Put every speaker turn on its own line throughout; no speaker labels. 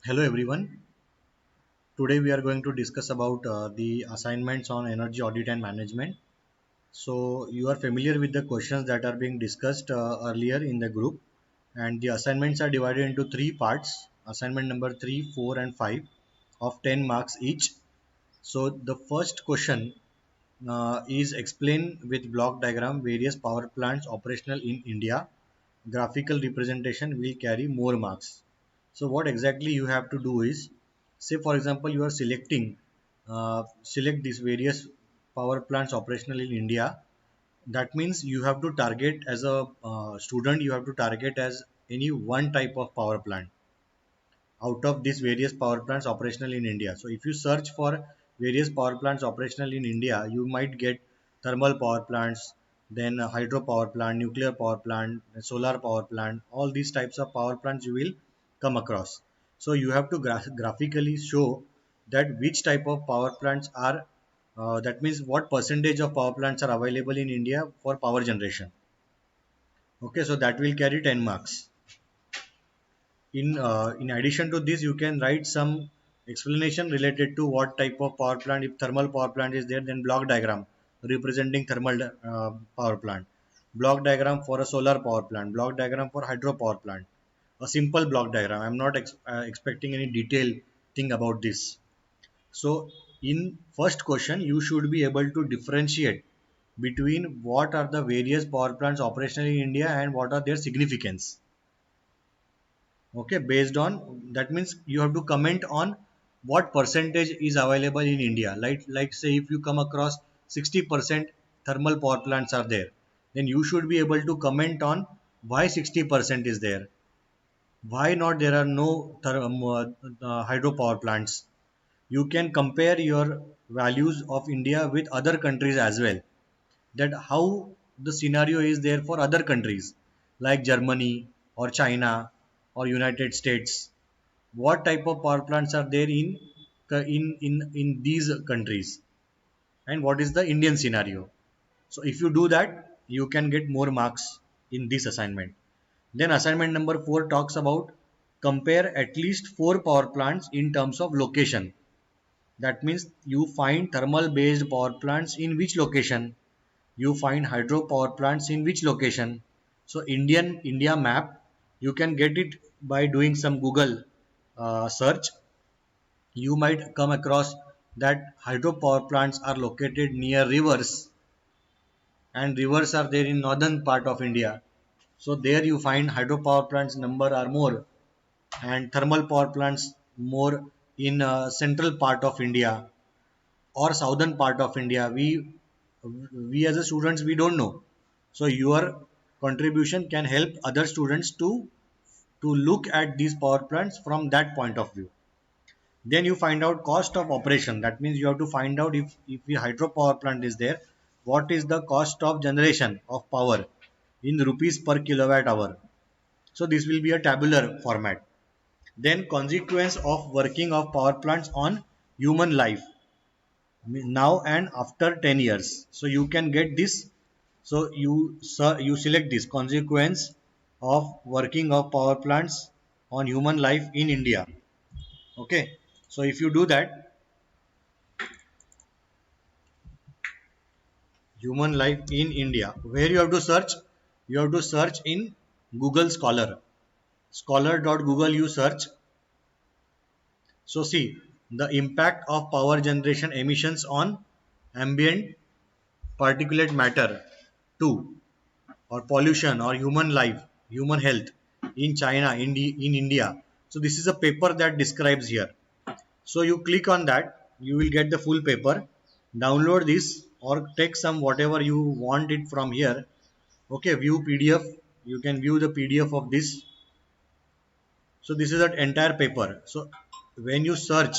Hello everyone. Today we are going to discuss about the assignments on energy audit and management. So you are familiar with the questions that are being discussed earlier in the group, and the assignments are divided into three parts. Assignment number 3, 4 and 5 of 10 marks each. So the first question is explain with block diagram various power plants operational in India. Graphical representation will carry more marks. So what exactly you have to do is, say for example you are select these various power plants operational in India. That means you have to target as a student, you have to target as any one type of power plant out of these various power plants operational in India. So if you search for various power plants operational in India, you might get thermal power plants, then a hydro power plant, nuclear power plant, solar power plant, all these types of power plants you will come across. So you have to graphically show that which type of power plants are, that means what percentage of power plants are available in India for power generation. Okay, so that will carry 10 marks. In addition to this, you can write some explanation related to what type of power plant. If thermal power plant is there, then block diagram representing thermal power plant, block diagram for a solar power plant, block diagram for hydro power plant. A simple block diagram. I'm not expecting any detailed thing about this. So in first question you should be able to differentiate between what are the various power plants operational in India and what are their significance. Okay, based on that means you have to comment on what percentage is available in India. Like say if you come across 60% thermal power plants are there, then you should be able to comment on why 60% is there, why not there are no hydropower plants. You can compare your values of India with other countries as well, that how the scenario is there for other countries like Germany or China or United States. What type of power plants are there in these countries, and what is the Indian scenario. So if you do that, you can get more marks in this assignment. Then assignment number 4 talks about compare at least 4 power plants in terms of location. That means you find thermal based power plants in which location, you find hydro power plants in which location. So India map, you can get it by doing some Google search. You might come across that hydropower plants are located near rivers, and rivers are there in northern part of India. So there you find hydropower plants number are more, and thermal power plants more in central part of India or southern part of India. We as a students we don't know. So your contribution can help other students to look at these power plants from that point of view. Then you find out cost of operation. That means you have to find out if the hydropower plant is there, what is the cost of generation of power in rupees per kilowatt hour. So this will be a tabular format. Then consequence of working of power plants on human life now and after 10 years. So you can get this. So you select this consequence of working of power plants on human life in India. Okay. So if you do that, human life in India. Where you have to search? You have to search in Google Scholar. Scholar.google you search. So see the impact of power generation emissions on ambient particulate matter 2, or pollution or human life, human health in China, in India. So this is a paper that describes here. So you click on that, you will get the full paper. Download this or take some whatever you want it from here. Okay, view PDF. You can view the PDF of this. So this is an entire paper. So when you search,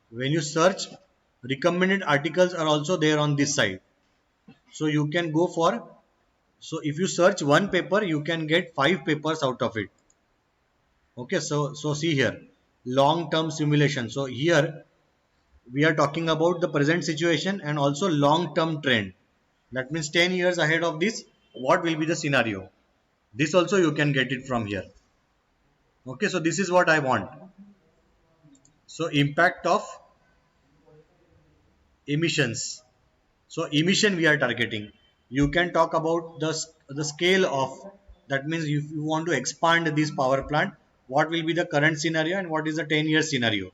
when you search, recommended articles are also there on this side. So you can go for, so if you search one paper, you can get 5 papers out of it. Okay, so see here, long term simulation. So here we are talking about the present situation and also long term trend. That means 10 years ahead of this, what will be the scenario. This also you can get it from here. Okay, so this is what I want. So impact of emissions. So emission we are targeting. You can talk about the scale of, that means if you want to expand this power plant, what will be the current scenario and what is the 10-year scenario.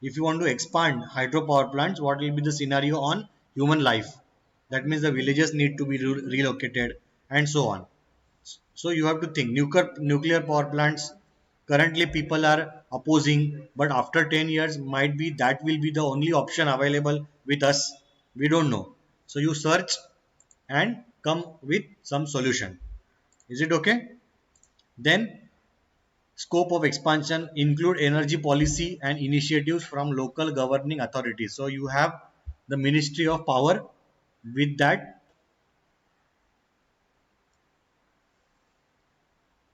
If you want to expand hydropower plants, what will be the scenario on human life. That means the villages need to be relocated and so on. So you have to think nuclear power plants. Currently, people are opposing, but after 10 years, might be that will be the only option available with us. We don't know. So you search and come with some solution. Is it okay? Then scope of expansion include energy policy and initiatives from local governing authorities. So you have the Ministry of Power. With that,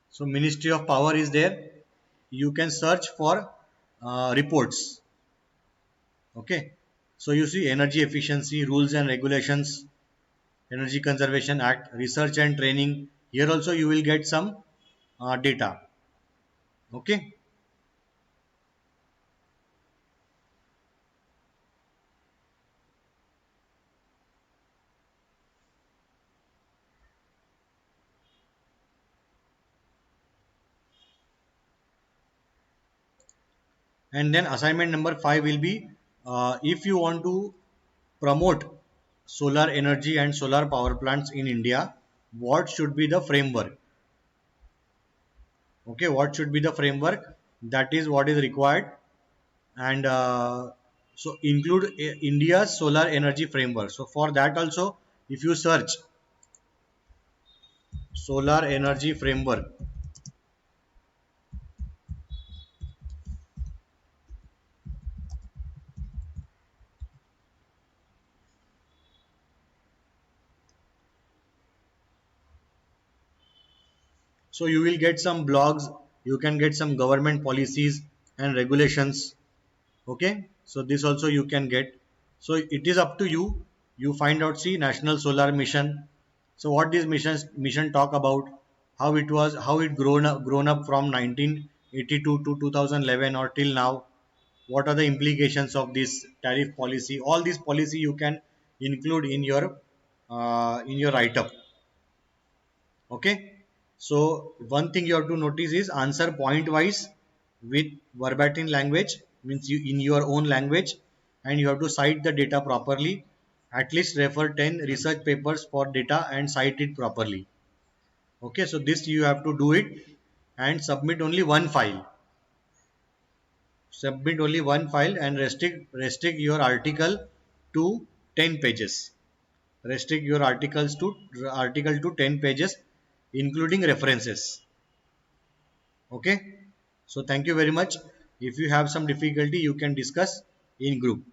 so Ministry of Power is there. You can search for reports. Okay. So you see energy efficiency, rules and regulations, Energy Conservation Act, research and training. Here also you will get some data. Okay. And then assignment number 5 will be, if you want to promote solar energy and solar power plants in India, what should be the framework? Okay, what should be the framework? That is what is required. And so include India's solar energy framework. So for that also, if you search solar energy framework, so you will get some blogs, you can get some government policies and regulations. Okay, so this also you can get. So it is up to you. You find out, see, National Solar Mission. So what this mission talk about, how it was, how it grown up from 1982 to 2011 or till now. What are the implications of this tariff policy? All these policy you can include in your write up. Okay. So one thing you have to notice is answer point wise with verbatim language, means you in your own language, and you have to cite the data properly. At least refer 10 research papers for data and cite it properly. Okay, so this you have to do it and submit only one file. Submit only one file and restrict your article to 10 pages. Restrict your article to 10 pages, including references. Okay, so thank you very much. If you have some difficulty, you can discuss in group.